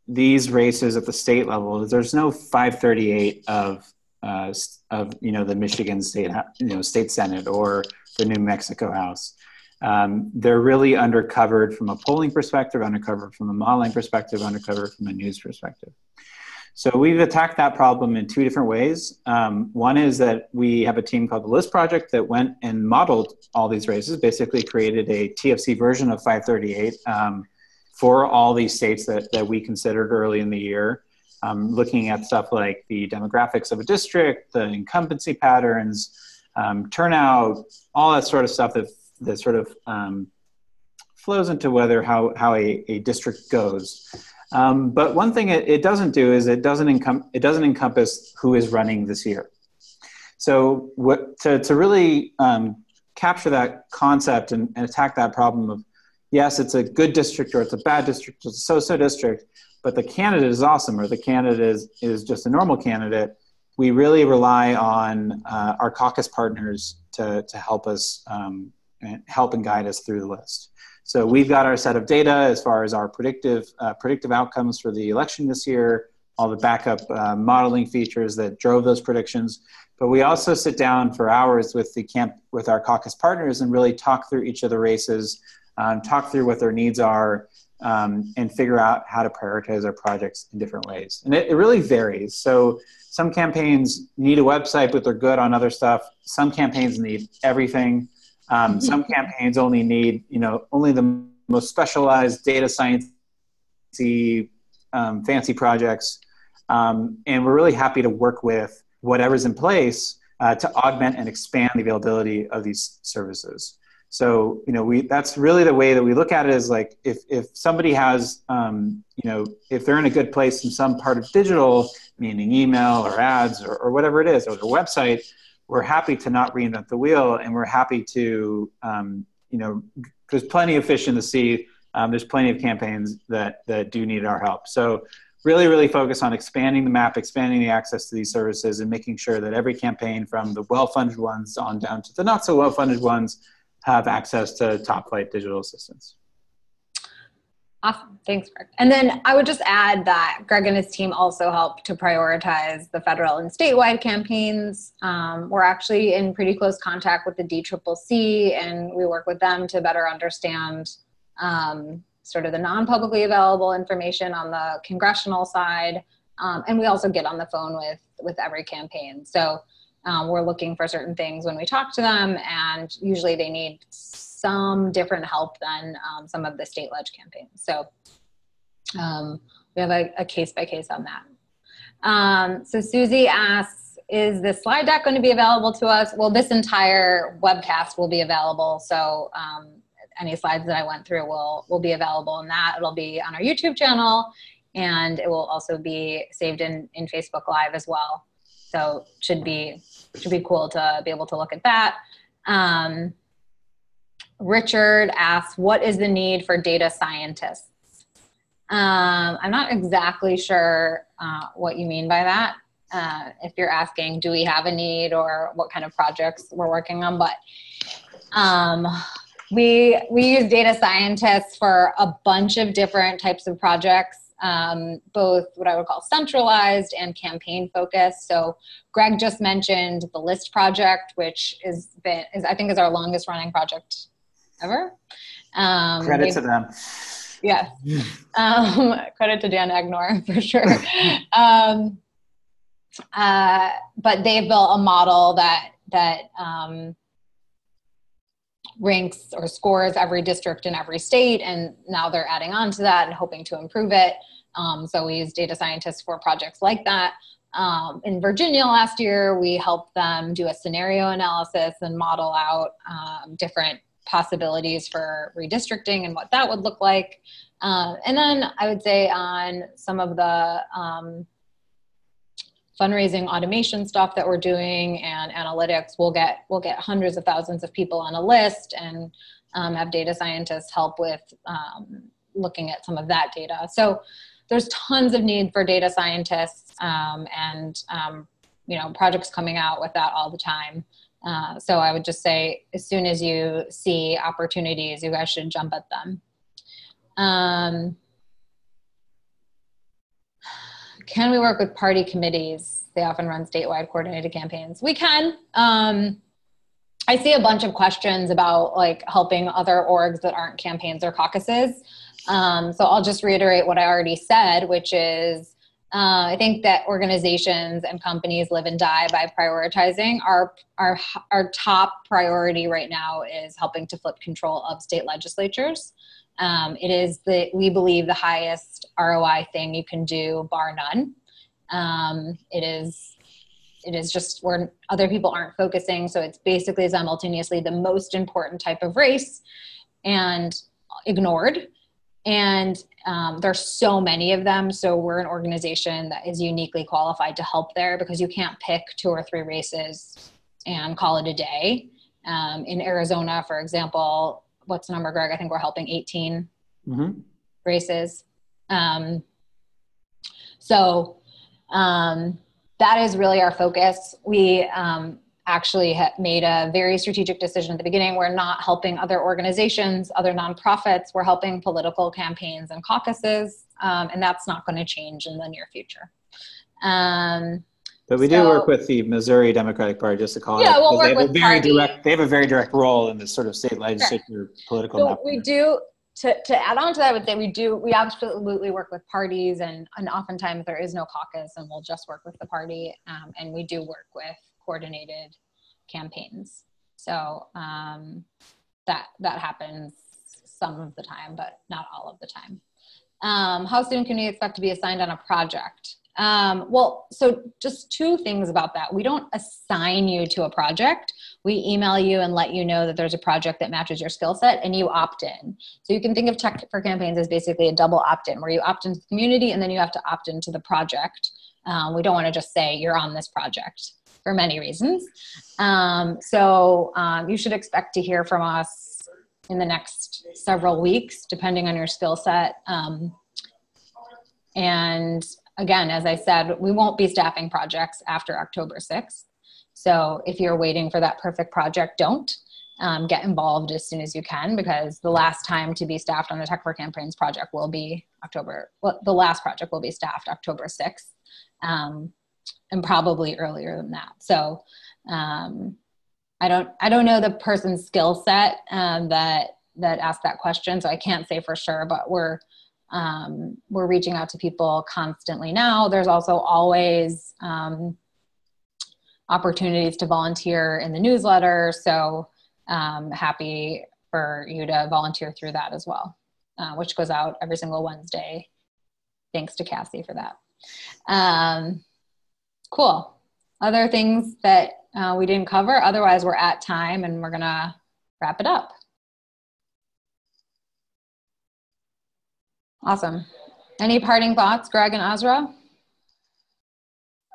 these races at the state level is there's no 538 of the Michigan State State Senate or the New Mexico House. They're really undercovered from a polling perspective, undercovered from a modeling perspective, undercovered from a news perspective. So we've attacked that problem in two different ways. One is that we have a team called the List Project that went and modeled all these races, basically created a TFC version of 538 for all these states that we considered early in the year, looking at stuff like the demographics of a district, the incumbency patterns, turnout, all that sort of stuff that sort of flows into how a district goes. But one thing it doesn't do is it doesn't encompass who is running this year. So to really capture that concept and attack that problem of, yes, it's a good district or it's a bad district, it's a so-so district, but the candidate is awesome, or the candidate is just a normal candidate, we really rely on our caucus partners to help us help and guide us through the list. So we've got our set of data as far as our predictive outcomes for the election this year, all the backup modeling features that drove those predictions. But we also sit down for hours with our caucus partners and really talk through each of the races, talk through what their needs are, and figure out how to prioritize our projects in different ways. And it really varies. So some campaigns need a website, but they're good on other stuff. Some campaigns need everything. Some campaigns only need, only the most specialized data science fancy projects. And we're really happy to work with whatever's in place to augment and expand the availability of these services. So, that's really the way that we look at it, is like, if somebody has, if they're in a good place in some part of digital, meaning email or ads or whatever it is, or their website, we're happy to not reinvent the wheel, and we're happy to, there's plenty of fish in the sea. There's plenty of campaigns that do need our help. So really focus on expanding the map, expanding the access to these services, and making sure that every campaign, from the well-funded ones on down to the not so well-funded ones, have access to top-flight digital assistance. Awesome. Thanks, Greg. And then I would just add that Greg and his team also help to prioritize the federal and statewide campaigns. We're actually in pretty close contact with the DCCC, and we work with them to better understand sort of the non-publicly available information on the congressional side. And we also get on the phone with every campaign. So we're looking for certain things when we talk to them, and usually they need some different help than some of the state-led campaigns. So we have a case by case on that. So Susie asks, is the slide deck going to be available to us? Well, this entire webcast will be available. So any slides that I went through will be available in that. It'll be on our YouTube channel, and it will also be saved in Facebook Live as well. So should be cool to be able to look at that. Richard asks, what is the need for data scientists? I'm not exactly sure what you mean by that. If you're asking, do we have a need or what kind of projects we're working on? But we use data scientists for a bunch of different types of projects, both what I would call centralized and campaign focused. So Greg just mentioned the LIST project, which I think is our longest running project ever. Credit to them. Yes. Credit to Dan Agnor for sure. But they've built a model that ranks or scores every district in every state, and now they're adding on to that and hoping to improve it. So we use data scientists for projects like that. In Virginia last year, we helped them do a scenario analysis and model out different possibilities for redistricting and what that would look like. And then I would say on some of the fundraising automation stuff that we're doing and analytics, we'll get hundreds of thousands of people on a list and have data scientists help with looking at some of that data. So there's tons of need for data scientists and projects coming out with that all the time. So I would just say, as soon as you see opportunities, you guys should jump at them. Can we work with party committees? They often run statewide coordinated campaigns. We can. I see a bunch of questions about like helping other orgs that aren't campaigns or caucuses. So I'll just reiterate what I already said, which is I think that organizations and companies live and die by prioritizing. Our top priority right now is helping to flip control of state legislatures. It is we believe the highest ROI thing you can do, bar none. It is just where other people aren't focusing. So it's basically simultaneously the most important type of race and ignored. And there's so many of them. So we're an organization that is uniquely qualified to help there, because you can't pick 2 or 3 races and call it a day. In Arizona, for example, what's the number, Greg? I think we're helping 18 races. That is really our focus. We actually made a very strategic decision at the beginning. We're not helping other organizations, other nonprofits. We're helping political campaigns and caucuses, and that's not going to change in the near future. But we do work with the Missouri Democratic Party, just to call it. Yeah, we'll work with parties. They have a very direct role in this sort of state legislature political. So we do. To add on to that, I would say we absolutely work with parties, and oftentimes there is no caucus, and we'll just work with the party, and we do work with coordinated campaigns. So that happens some of the time, but not all of the time. How soon can we expect to be assigned on a project? Well, so just 2 things about that. We don't assign you to a project. We email you and let you know that there's a project that matches your skill set, and you opt in. So you can think of Tech for Campaigns as basically a double opt-in, where you opt into the community and then you have to opt into the project. We don't want to just say you're on this project for many reasons. You should expect to hear from us in the next several weeks, depending on your skill set. And again, as I said, we won't be staffing projects after October 6th. So if you're waiting for that perfect project, don't. get involved as soon as you can, because the last time to be staffed on the Tech for Campaigns project will be the last project will be staffed October 6th, and probably earlier than that. So I don't know the person's skill set that asked that question, so I can't say for sure, but we're reaching out to people constantly now. There's also always opportunities to volunteer in the newsletter, so happy for you to volunteer through that as well, which goes out every single Wednesday. Thanks to Cassie for that. Cool. Other things that we didn't cover, otherwise we're at time and we're gonna wrap it up. Awesome. Any parting thoughts, Greg and Azra?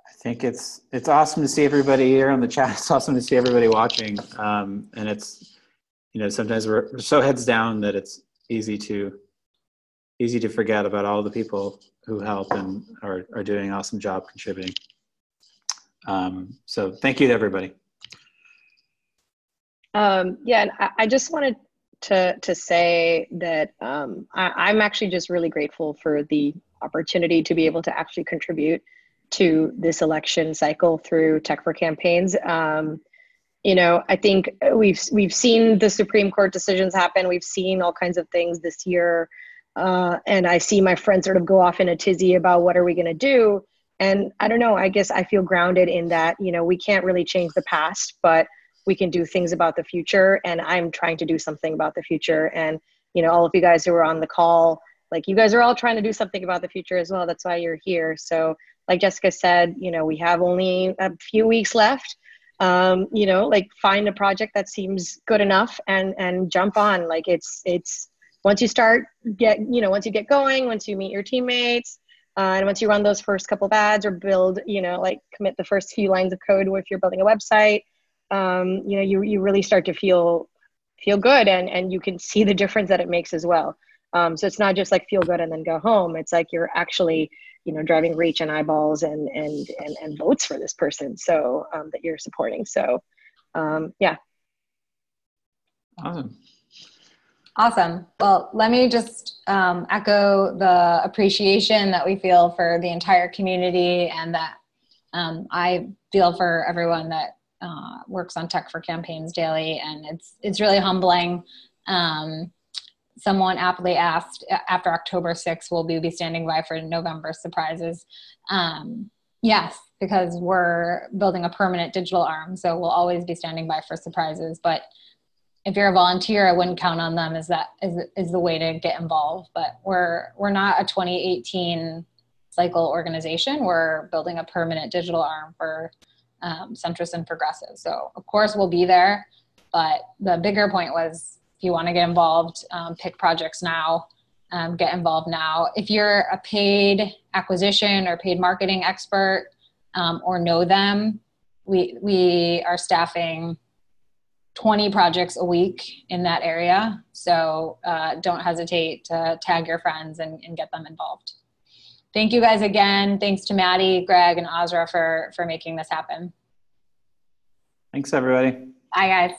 I think it's awesome to see everybody here on the chat. It's awesome to see everybody watching. And it's, sometimes we're so heads down that it's easy to forget about all the people who help and are doing an awesome job contributing. So thank you to everybody. Yeah, and I just wanted to say that I'm actually just really grateful for the opportunity to be able to actually contribute to this election cycle through Tech for Campaigns. I think we've seen the Supreme Court decisions happen. We've seen all kinds of things this year. And I see my friends sort of go off in a tizzy about what are we going to do. And I don't know, I guess I feel grounded in that, we can't really change the past, but we can do things about the future. And I'm trying to do something about the future. And, all of you guys who are on the call, like you guys are all trying to do something about the future as well. That's why you're here. So like Jessica said, we have only a few weeks left. Find a project that seems good enough and jump on. Like it's once you start once you get going, once you meet your teammates, and once you run those first couple of ads or build, commit the first few lines of code if you're building a website, you really start to feel good and you can see the difference that it makes as well. So it's not just like feel good and then go home. It's like you're actually, driving reach and eyeballs and votes for this person. So that you're supporting. So yeah. Awesome. Well, let me just echo the appreciation that we feel for the entire community and that I feel for everyone that works on Tech for Campaigns daily. And it's really humbling. Someone aptly asked, after October 6th, will we be standing by for November surprises? Yes, because we're building a permanent digital arm. So we'll always be standing by for surprises. But if you're a volunteer, I wouldn't count on them as the way to get involved. But we're not a 2018 cycle organization. We're building a permanent digital arm for centrists and progressives. So of course we'll be there. But the bigger point was, if you want to get involved, pick projects now, get involved now. If you're a paid acquisition or paid marketing expert or know them, we are staffing 20 projects a week in that area. So don't hesitate to tag your friends and get them involved. Thank you guys again. Thanks to Maddie, Greg, and Azra for making this happen. Thanks, everybody. Bye, guys.